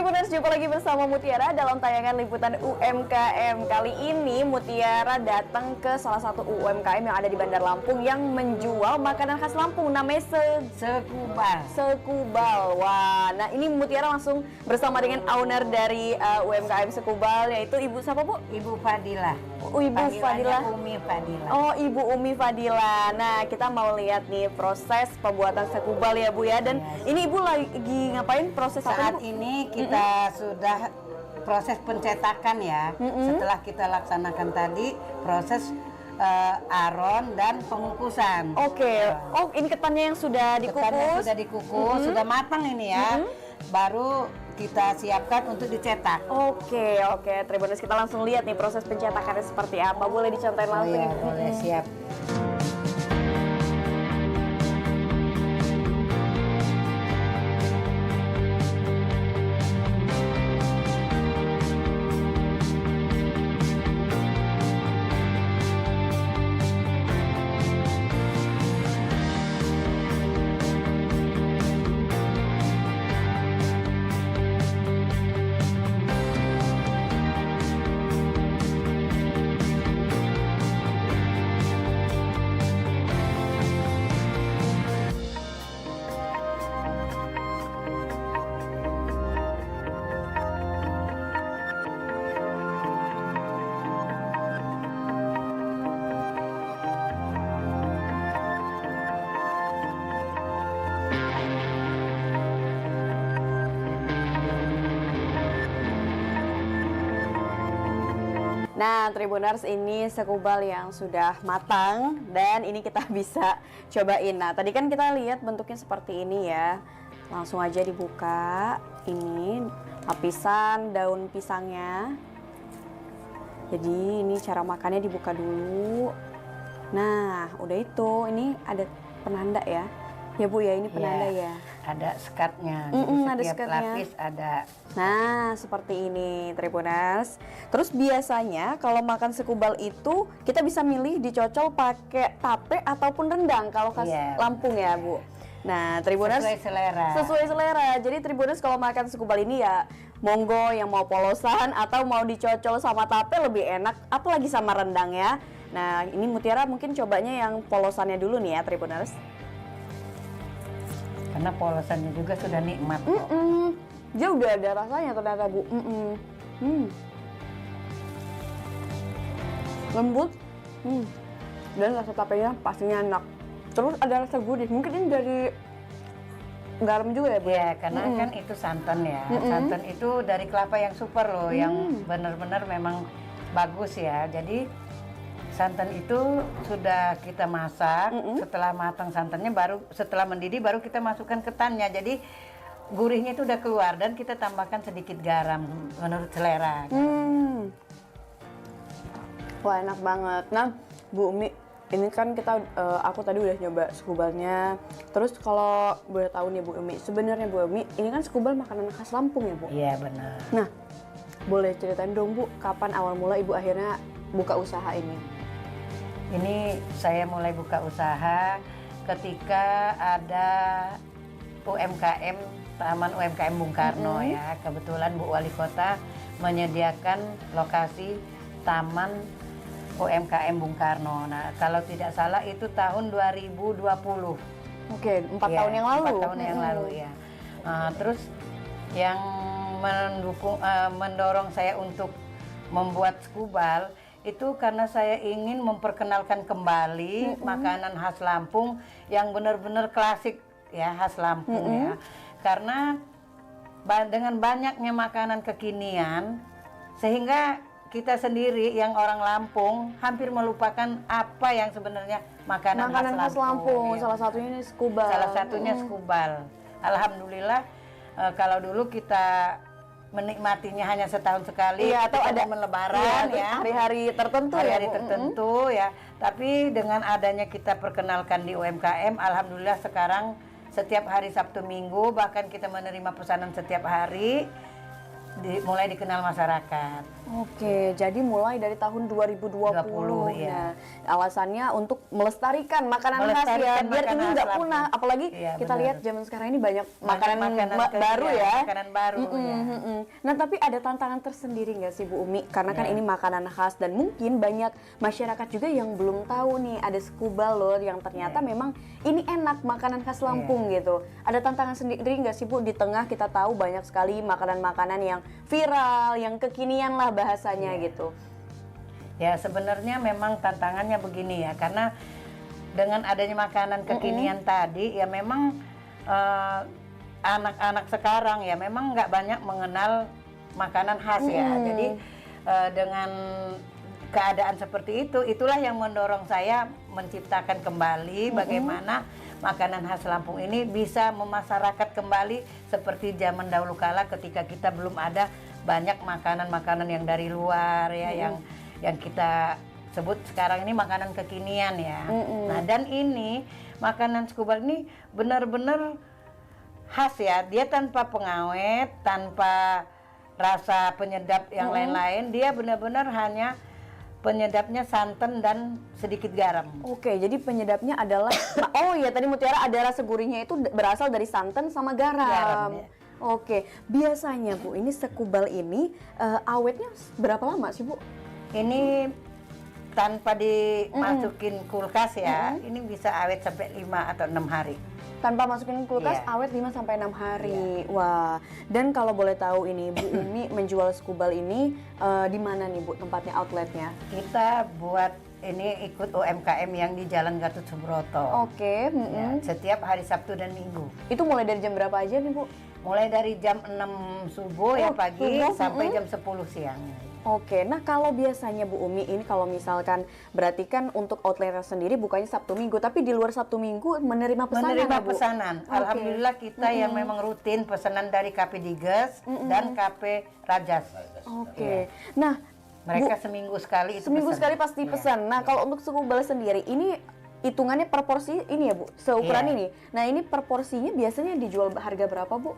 Tribuners, jumpa lagi bersama Mutiara dalam tayangan liputan UMKM. Kali ini Mutiara datang ke salah satu UMKM yang ada di Bandar Lampung yang menjual makanan khas Lampung, namanya Sekubal. Sekubal. Wah, nah ini Mutiara langsung bersama dengan owner dari UMKM Sekubal, yaitu Ibu siapa, Bu? Ibu Fadilah. Ibu Fadilah. Umi Fadilah. Oh, Ibu Umi Fadilah. Nah, kita mau lihat nih proses pembuatan sekubal ya, Bu ya. Dan ini Ibu lagi ngapain proses apa, Saat Bu? ini kita sudah proses pencetakan ya. Setelah kita laksanakan tadi proses aron dan pengukusan. Oke. Oh, ini ketannya yang sudah dikukus. Ketannya sudah dikukus, sudah matang ini ya. Baru kita siapkan untuk dicetak. Oke. Tribuners, kita langsung lihat nih proses pencetakannya seperti apa. Boleh dicontohin langsung? Iya, boleh, siap. Nah, Tribuners, ini sekubal yang sudah matang dan ini kita bisa cobain. Nah, tadi kan kita lihat bentuknya seperti ini ya. Langsung aja dibuka. Ini lapisan daun pisangnya. Jadi ini cara makannya dibuka dulu. Nah, udah itu. Ini ada penanda ya. Ya, Bu ya, ini penanda ya. Ada sekatnya. Ada Setiap sekatnya. lapis ada. Nah, seperti ini, Tribuners. Terus biasanya kalau makan sekubal itu kita bisa milih dicocol pakai tape ataupun rendang kalau khas Lampung ya, Bu. Nah, Tribuners, Sesuai selera. Sesuai selera. Jadi Tribuners kalau makan sekubal ini ya monggo yang mau polosan atau mau dicocol sama tape lebih enak, apalagi sama rendang ya. Nah, ini Mutiara mungkin cobanya yang polosannya dulu nih ya, Tribuners. Karena polosannya juga sudah nikmat kok. Dia udah ada rasanya ternyata, Bu. Lembut. Dan rasa tapenya pastinya enak. Terus ada rasa gurih. Mungkin ini dari garam juga ya, Bu? Ya, karena kan itu santan ya. Santan itu dari kelapa yang super loh, yang benar-benar memang bagus ya. Jadi santan itu sudah kita masak, setelah matang santannya baru setelah mendidih baru kita masukkan ketannya. Jadi gurihnya itu udah keluar dan kita tambahkan sedikit garam menurut selera. Wah, enak banget. Nah, Bu Umi, ini kan kita aku tadi udah nyoba sekubalnya. Terus kalau boleh tahu nih Bu Umi, sebenarnya Bu Umi, ini kan sekubal makanan khas Lampung ya, Bu? Iya, benar. Nah, boleh ceritain dong, Bu, kapan awal mula Ibu akhirnya buka usaha ini? Ini saya mulai buka usaha ketika ada UMKM, Taman UMKM Bung Karno ya. Kebetulan Bu Wali Kota menyediakan lokasi Taman UMKM Bung Karno. Nah, kalau tidak salah itu tahun 2020. Oke, 4 tahun yang lalu. 4 tahun yang lalu ya. Terus yang mendorong saya untuk membuat sekubal itu karena saya ingin memperkenalkan kembali makanan khas Lampung yang benar-benar klasik ya, khas Lampung ya. Karena dengan banyaknya makanan kekinian sehingga kita sendiri yang orang Lampung hampir melupakan apa yang sebenarnya makanan khas Lampung. Ya. Salah satunya ini sekubal. Salah satunya sekubal. Alhamdulillah kalau dulu kita menikmatinya hanya setahun sekali, atau ada Lebaran ya, hari-hari tertentu, hari-hari tertentu ya. Tapi dengan adanya kita perkenalkan di UMKM, alhamdulillah sekarang setiap hari Sabtu Minggu bahkan kita menerima pesanan setiap hari. mulai dikenal masyarakat. Oke, jadi mulai dari tahun 2020. Iya. Nah, alasannya untuk melestarikan makanan khas ya, Melestarikan biar ini makanan nggak khas punah. Lampung. Apalagi Iya, kita benar. lihat zaman sekarang ini banyak makanan baru iya, ya. Makanan baru ya. Nah, tapi ada tantangan tersendiri nggak sih Bu Umi? Karena kan ini makanan khas dan mungkin banyak masyarakat juga yang belum tahu nih ada Sekubal loh yang ternyata memang ini enak makanan khas Lampung gitu. Ada tantangan sendiri nggak sih Bu di tengah kita tahu banyak sekali makanan-makanan yang viral, yang kekinian lah bahasanya gitu. Ya sebenarnya memang tantangannya begini ya, karena dengan adanya makanan kekinian tadi ya memang anak-anak sekarang ya memang nggak banyak mengenal makanan khas ya. Jadi dengan keadaan seperti itu, itulah yang mendorong saya menciptakan kembali bagaimana makanan khas Lampung ini bisa memasyarakat kembali seperti zaman dahulu kala ketika kita belum ada banyak makanan-makanan yang dari luar ya, yang kita sebut sekarang ini makanan kekinian ya. Nah dan ini makanan Sekubal ini benar-benar khas ya, dia tanpa pengawet, tanpa rasa penyedap yang lain-lain, dia benar-benar hanya penyedapnya santan dan sedikit garam. Oke, jadi penyedapnya adalah oh ya tadi Mutiara ada rasa gurihnya itu berasal dari santan sama garam. Garam, ya. Oke, biasanya Bu ini Sekubal ini awetnya berapa lama sih Bu? Ini tanpa dimasukin kulkas ya, ini bisa awet sampai 5 atau 6 hari. Tanpa masukin kulkas Iya. awet 5 sampai 6 hari. Wah. Dan kalau boleh tahu ini Bu Umi menjual Sekubal ini di mana nih Bu tempatnya outletnya? Kita buat ini ikut UMKM yang di Jalan Gatot Subroto. Oke, Ya, setiap hari Sabtu dan Minggu. itu mulai dari jam berapa aja nih Bu? Mulai dari jam 6 subuh ya Oh, pagi subuh, sampai jam 10 siang. Oke, nah kalau biasanya Bu Umi ini kalau misalkan berarti kan untuk outletnya sendiri bukannya Sabtu Minggu, tapi di luar Sabtu Minggu menerima pesanan Menerima ya, Bu? pesanan. Oke. Alhamdulillah kita yang memang rutin pesanan dari KP Diges dan KP Rajas. Oke. Nah, Mereka seminggu sekali itu seminggu pesan. sekali pasti pesan. Nah, kalau untuk Sekubal sendiri ini hitungannya per porsi ini ya, Bu? Seukuran Iya. ini. Nah, ini per porsinya biasanya dijual harga berapa, Bu?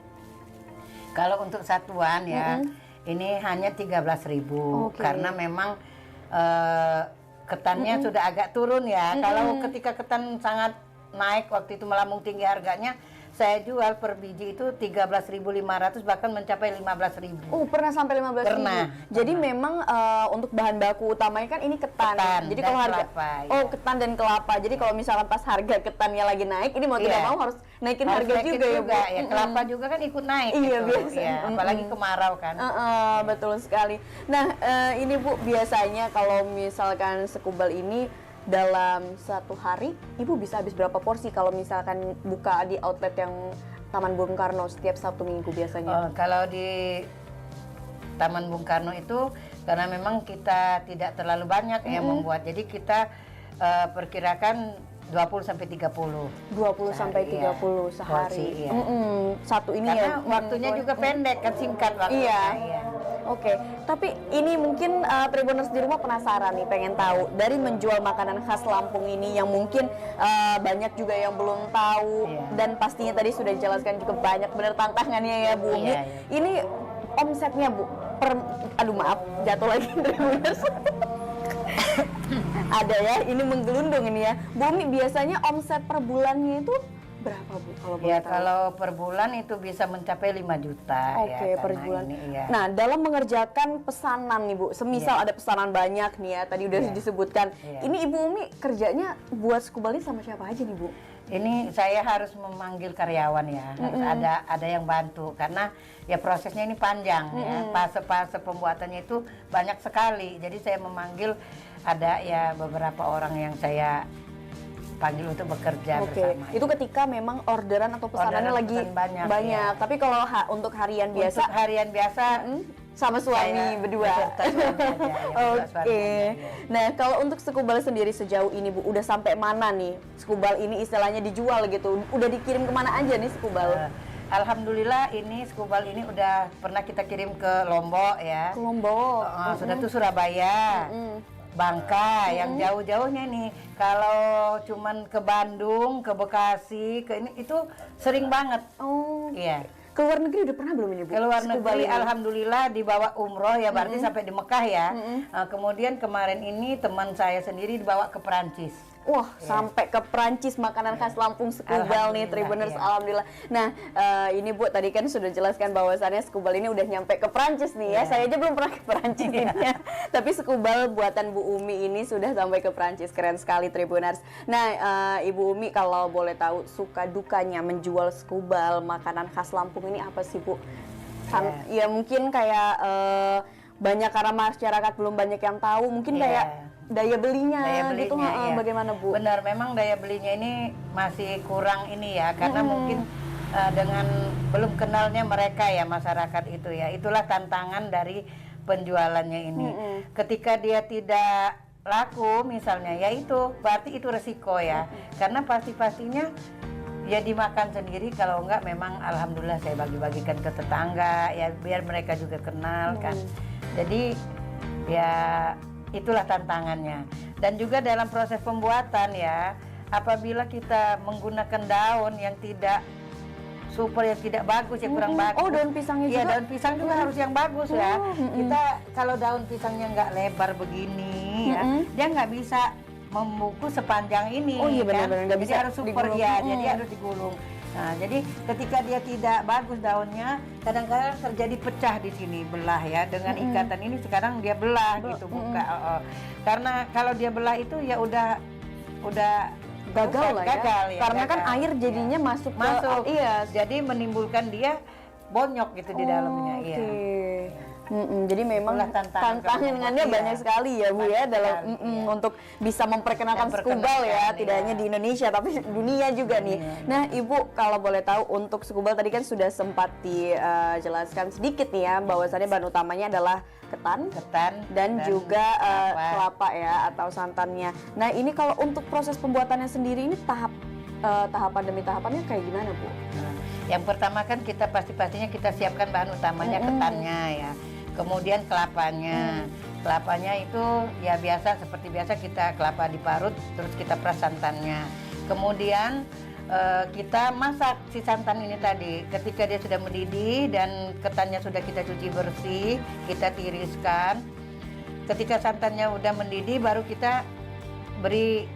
Kalau untuk satuan ya, ini hanya 13.000 Oke. karena memang ketannya sudah agak turun ya. Kalau ketika ketan sangat naik waktu itu melambung tinggi harganya, saya jual per biji itu 13.500 bahkan mencapai 15.000. Pernah sampai 15.000. Pernah, Jadi memang untuk bahan baku utamanya kan ini ketan. Ketan Jadi dan kalau harga kelapa, ya. Oh, ketan dan kelapa. Jadi kalau misalkan pas harga ketannya lagi naik, ini mau tidak Iya. mau harus naikin Harus harga naikin juga ya, Bu. ya. Kelapa juga kan ikut naik Iya, gitu. biasa. Ya, apalagi kemarau kan. Betul sekali. Nah, ini Bu biasanya kalau misalkan Sekubal ini dalam satu hari, Ibu bisa habis berapa porsi kalau misalkan buka di outlet yang Taman Bung Karno setiap Sabtu Minggu biasanya? Kalau di Taman Bung Karno itu karena memang kita tidak terlalu banyak yang membuat, jadi kita perkirakan 20 sampai 30. 20 sampai Sehari, 30 iya. sehari. Porsi, iya. Satu ini Karena ya. waktunya juga pendek kan, singkat waktunya. Iya. Oke, tapi ini mungkin Tribuners di rumah penasaran nih, pengen tahu dari menjual makanan khas Lampung ini yang mungkin banyak juga yang belum tahu dan pastinya tadi sudah dijelaskan juga banyak benar tantangannya ya Bu Umi. Iya. Ini omsetnya Bu, aduh maaf jatuh lagi Tribuners. Ada ya, ini menggelundung ini ya. Bu Umi biasanya omset per bulannya itu berapa Bu kalau boleh Ya tahu? kalau per bulan itu bisa mencapai 5 juta. Oke, ya, per karena bulan. ini, iya. Nah, dalam mengerjakan pesanan nih Bu, semisal ada pesanan banyak nih ya, tadi udah disebutkan. Iya. Ini Ibu Umi kerjanya buat Sekubal ini sama siapa aja nih Bu? Ini saya harus memanggil karyawan ya, harus ada yang bantu karena ya prosesnya ini panjang ya, fase-fase pembuatannya itu banyak sekali. Jadi saya memanggil ada ya beberapa orang yang saya panggil untuk bekerja bersama. Itu ketika memang orderan atau pesanannya Orderan lagi pesan banyak, banyak. ya. Tapi kalau untuk harian biasa Untuk harian biasa sama suami saya berdua. beserta suami aja, ya, Oke. berdua suami aja, ya. Nah, kalau untuk Sekubal sendiri sejauh ini Bu, udah sampai mana nih Sekubal ini istilahnya dijual gitu? Udah dikirim kemana aja nih Sekubal? Alhamdulillah ini Sekubal ini udah pernah kita kirim ke Lombok ya. Ke Lombok. Sudah tuh Surabaya, Bangka, yang jauh-jauhnya nih. Kalau cuman ke Bandung, ke Bekasi, ke ini itu sering banget. Oh. Iya. ke luar negeri udah pernah belum ini Bu? Ke luar Skubal negeri ini? alhamdulillah dibawa umroh ya, berarti sampai di Mekah ya. Kemudian kemarin ini teman saya sendiri dibawa ke Perancis. Wah, sampai ke Perancis, makanan khas Lampung Skubal nih, Tribuners, Iya. alhamdulillah. Nah, ini Bu tadi kan sudah jelaskan bahwasannya Skubal ini udah nyampe ke Perancis nih ya. Saya aja belum pernah ke Perancis ini ya. Tapi Skubal buatan Bu Umi ini sudah sampai ke Perancis, keren sekali Tribuners. Nah, Ibu Umi kalau boleh tahu suka dukanya menjual Skubal makanan khas Lampung ini apa sih Bu? Ya mungkin kayak banyak karena masyarakat belum banyak yang tahu, mungkin kayak daya belinya gitu, iya. bagaimana Bu? Benar, memang daya belinya ini masih kurang ini ya, karena mungkin dengan belum kenalnya mereka ya, masyarakat itu ya. Itulah tantangan dari penjualannya ini. Ketika dia tidak laku misalnya, ya itu berarti itu resiko ya. Karena pastinya ya dimakan sendiri, kalau enggak memang alhamdulillah saya bagi-bagikan ke tetangga ya, biar mereka juga kenal kan. Jadi ya itulah tantangannya. Dan juga dalam proses pembuatan ya, apabila kita menggunakan daun yang tidak super, yang tidak bagus, yang kurang bagus. Oh, daun pisangnya Iya, juga? daun pisang juga harus yang bagus ya. Kita kalau daun pisangnya nggak lebar begini ya, dia nggak bisa membungkus sepanjang ini. Oh iya, kan? benar-benar nggak Jadi bisa harus super digulung. ya, jadi harus digulung. Nah, jadi ketika dia tidak bagus daunnya, kadang-kadang terjadi pecah di sini, belah ya. Dengan ikatan ini sekarang dia belah gitu, buka. Karena kalau dia belah itu ya udah Gagal lah ya. gagal ya. Karena kan gagal. air jadinya masuk Masuk. iya. Jadi menimbulkan dia bonyok gitu di dalamnya. Oke. Iya. Jadi memang Itulah tantangannya tantangannya banyak sekali ya Bu ya, Banyak dalam sekali, untuk bisa memperkenalkan Memperkenalkan, Skubal ya, tidak iya. hanya di Indonesia tapi dunia juga nih. Nah Ibu kalau boleh tahu untuk Skubal tadi kan sudah sempat dijelaskan sedikit nih ya, bahwasannya bahan utamanya adalah ketan dan juga kelapa ya atau santannya. Nah ini kalau untuk proses pembuatannya sendiri ini tahapan demi tahapannya kayak gimana Bu? Nah, yang pertama kan kita pastinya kita siapkan bahan utamanya, ketannya ya. Kemudian kelapanya. Kelapanya itu ya biasa, seperti biasa kita kelapa diparut, terus kita peras santannya. Kemudian kita masak si santan ini tadi. Ketika dia sudah mendidih dan ketannya sudah kita cuci bersih, kita tiriskan. Ketika santannya udah mendidih, baru kita beri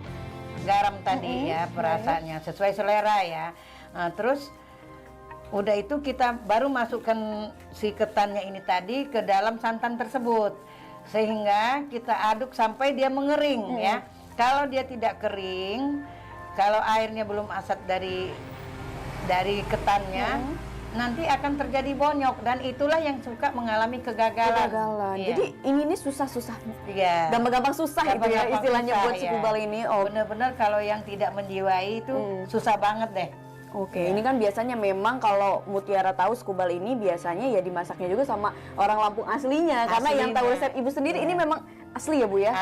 garam tadi ya, perasaannya sesuai selera ya. Nah, terus udah itu kita baru masukkan si ketannya ini tadi ke dalam santan tersebut, sehingga kita aduk sampai dia mengering ya. Kalau dia tidak kering, kalau airnya belum asat dari ketannya, nanti akan terjadi bonyok, dan itulah yang suka mengalami kegagalan. Iya. Jadi ini susah-susah. Iya. Gampang-gampang susah itu ya Gampang-gampang istilahnya susah, buat ya. Skubal ini. Oh, Bener-bener kalau yang tidak menjiwai itu susah banget deh. Oke, ini kan biasanya memang kalau Mutiara tahu Skubal ini biasanya ya dimasaknya juga sama orang Lampung aslinya. Karena yang tahu resep Ibu sendiri ini memang asli ya Bu ya?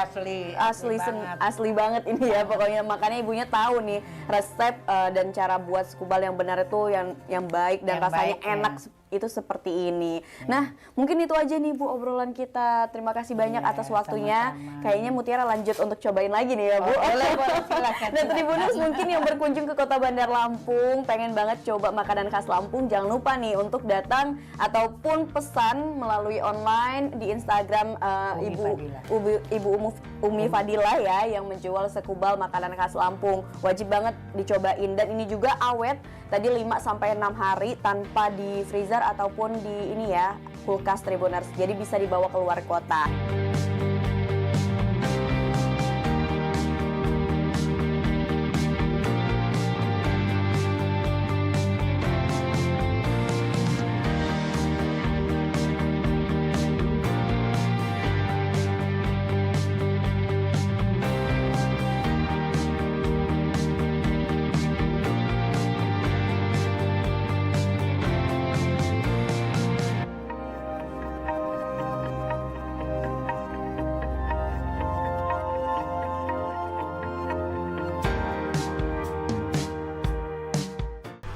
Asli banget ini ya pokoknya. Makanya Ibunya tahu nih resep dan cara buat Skubal yang benar itu yang baik dan Yang rasanya baik, ya. enak itu seperti ini. Nah, mungkin itu aja nih Bu obrolan kita. Terima kasih banyak atas waktunya. sama-sama. Kayaknya Mutiara lanjut untuk cobain lagi nih ya Bu. Boleh, silakan. Dan Tribuners mungkin yang berkunjung ke Kota Bandar Lampung pengen banget coba makanan khas Lampung, jangan lupa nih untuk datang ataupun pesan melalui online di Instagram Ibu Umi Fadila ya, yang menjual Skubal makanan khas Lampung. Wajib banget dicobain, dan ini juga awet tadi 5-6 hari tanpa di freezer ataupun di ini ya kulkas Tribuners, jadi bisa dibawa keluar kota.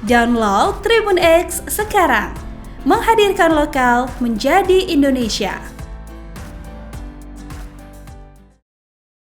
Download Tribun X sekarang, menghadirkan lokal menjadi Indonesia.